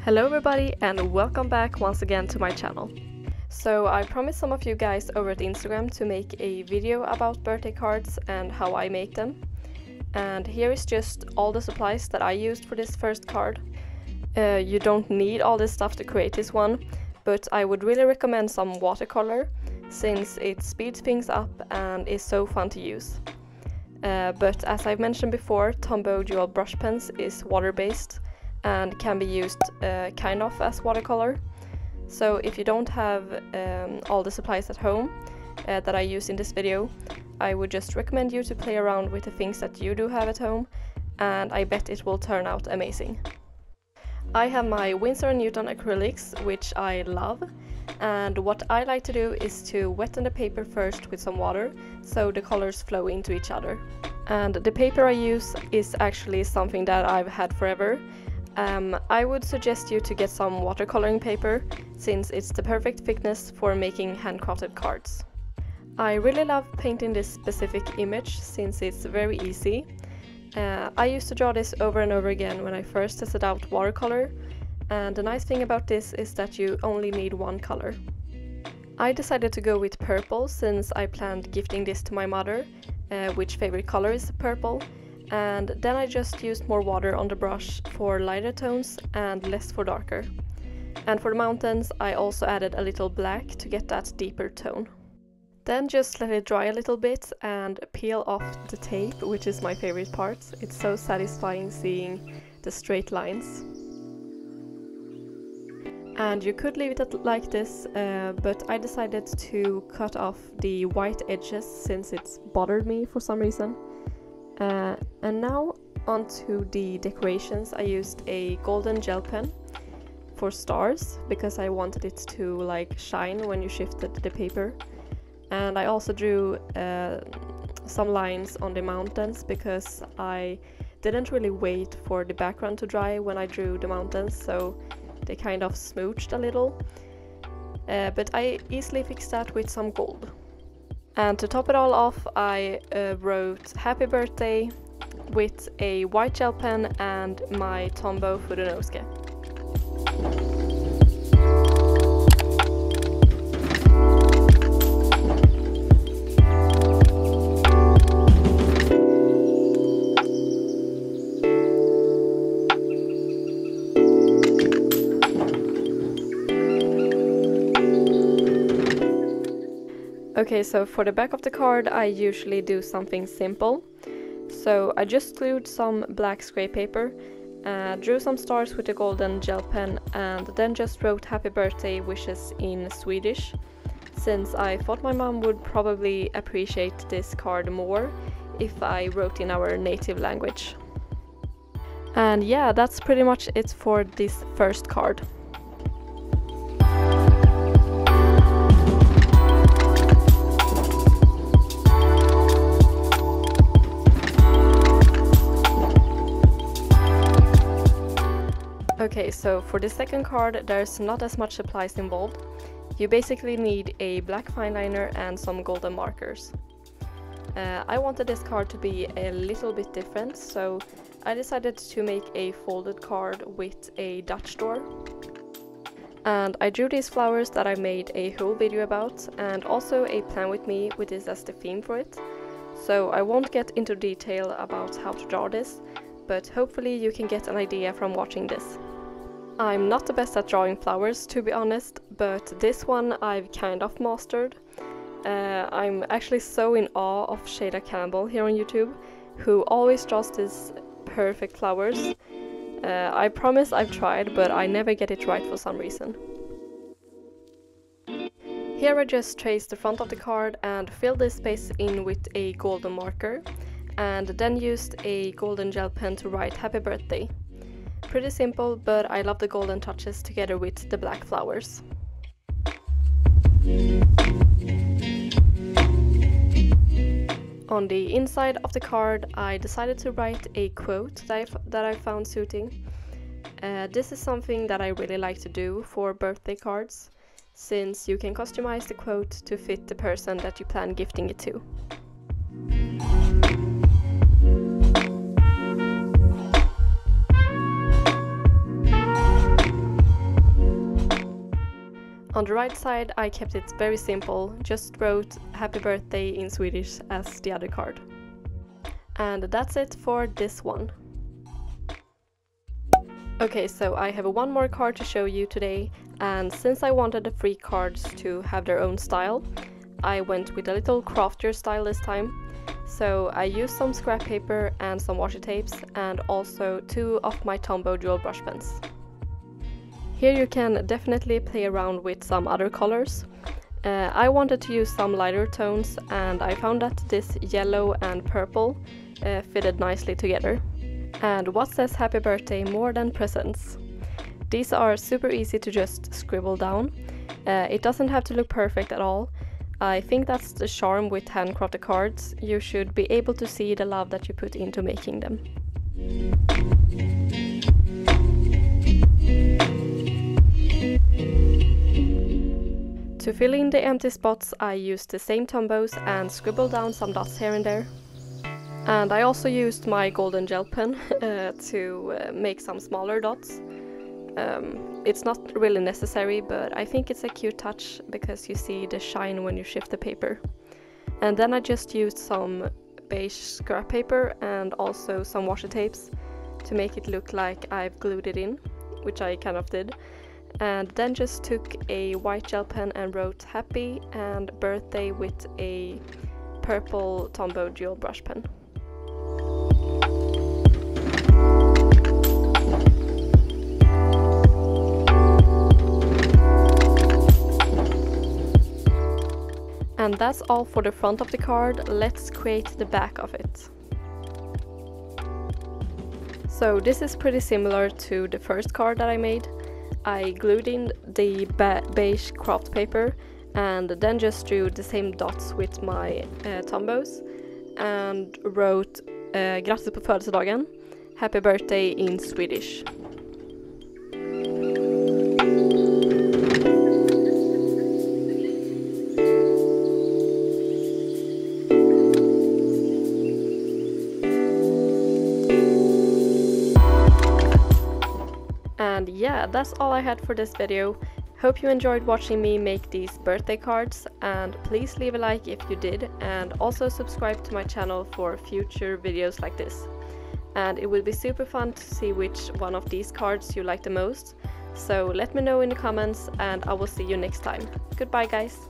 Hello everybody and welcome back once again to my channel. So I promised some of you guys over at Instagram to make a video about birthday cards and how I make them. And here is just all the supplies that I used for this first card. You don't need all this stuff to create this one, but I would really recommend some watercolor since it speeds things up and is so fun to use. But as I've mentioned before, Tombow dual brush pens is water-based and can be used kind of as watercolor. So if you don't have all the supplies at home that I use in this video, I would just recommend you to play around with the things that you do have at home, and I bet it will turn out amazing. I have my Winsor & Newton acrylics, which I love, and what I like to do is to wetten the paper first with some water so the colors flow into each other. And the paper I use is actually something that I've had forever. I would suggest you to get some watercoloring paper since it's the perfect thickness for making handcrafted cards. I really love painting this specific image since it's very easy. I used to draw this over and over again when I first tested out watercolor, and the nice thing about this is that you only need one color. I decided to go with purple since I planned gifting this to my mother, which favorite color is purple, and then I just used more water on the brush for lighter tones and less for darker. And for the mountains I also added a little black to get that deeper tone. Then just let it dry a little bit and peel off the tape, which is my favorite part. It's so satisfying seeing the straight lines. And you could leave it like this, but I decided to cut off the white edges since it's bothered me for some reason. And now onto the decorations. I used a golden gel pen for stars because I wanted it to like shine when you shifted the paper. And I also drew some lines on the mountains because I didn't really wait for the background to dry when I drew the mountains, so they kind of smooched a little. But I easily fixed that with some gold. And to top it all off, I wrote happy birthday with a white gel pen and my Tombow Fudonosuke. Okay, so for the back of the card I usually do something simple. So I just glued some black scrape paper, drew some stars with a golden gel pen, and then just wrote happy birthday wishes in Swedish, since I thought my mom would probably appreciate this card more if I wrote in our native language. And yeah, that's pretty much it for this first card. Okay, so for the second card there's not as much supplies involved. You basically need a black fine liner and some golden markers. I wanted this card to be a little bit different, so I decided to make a folded card with a Dutch door. And I drew these flowers that I made a whole video about, and also a plan with me with this as the theme for it. So I won't get into detail about how to draw this, but hopefully you can get an idea from watching this. I'm not the best at drawing flowers, to be honest, but this one I've kind of mastered. I'm actually so in awe of Shayla Campbell here on YouTube, who always draws these perfect flowers. I promise I've tried, but I never get it right for some reason. Here I just traced the front of the card and filled this space in with a golden marker, and then used a golden gel pen to write happy birthday. Pretty simple, but I love the golden touches together with the black flowers. On the inside of the card I decided to write a quote that I found suiting. This is something that I really like to do for birthday cards, since you can customize the quote to fit the person that you plan gifting it to. On the right side I kept it very simple, just wrote happy birthday in Swedish as the other card. And that's it for this one. Okay, so I have one more card to show you today, and since I wanted the free cards to have their own style, I went with a little craftier style this time. So I used some scrap paper and some washi tapes, and also 2 of my Tombow dual brush pens. Here you can definitely play around with some other colors. I wanted to use some lighter tones, and I found that this yellow and purple fitted nicely together. And what says happy birthday more than presents? These are super easy to just scribble down. It doesn't have to look perfect at all. I think that's the charm with handcrafted cards. You should be able to see the love that you put into making them. To fill in the empty spots, I used the same Tombows and scribbled down some dots here and there. And I also used my golden gel pen to make some smaller dots. It's not really necessary, but I think it's a cute touch because you see the shine when you shift the paper. And then I just used some beige scrap paper and also some washi tapes to make it look like I've glued it in, which I kind of did. And then just took a white gel pen and wrote happy and birthday with a purple Tombow dual brush pen. And that's all for the front of the card. Let's create the back of it. So this is pretty similar to the first card that I made. I glued in the beige craft paper and then just drew the same dots with my Tombows and wrote grattis på födelsedagen, happy birthday in Swedish. And yeah, that's all I had for this video. Hope you enjoyed watching me make these birthday cards, and please leave a like if you did, and also subscribe to my channel for future videos like this. And it will be super fun to see which one of these cards you like the most. So let me know in the comments, and I will see you next time. Goodbye guys!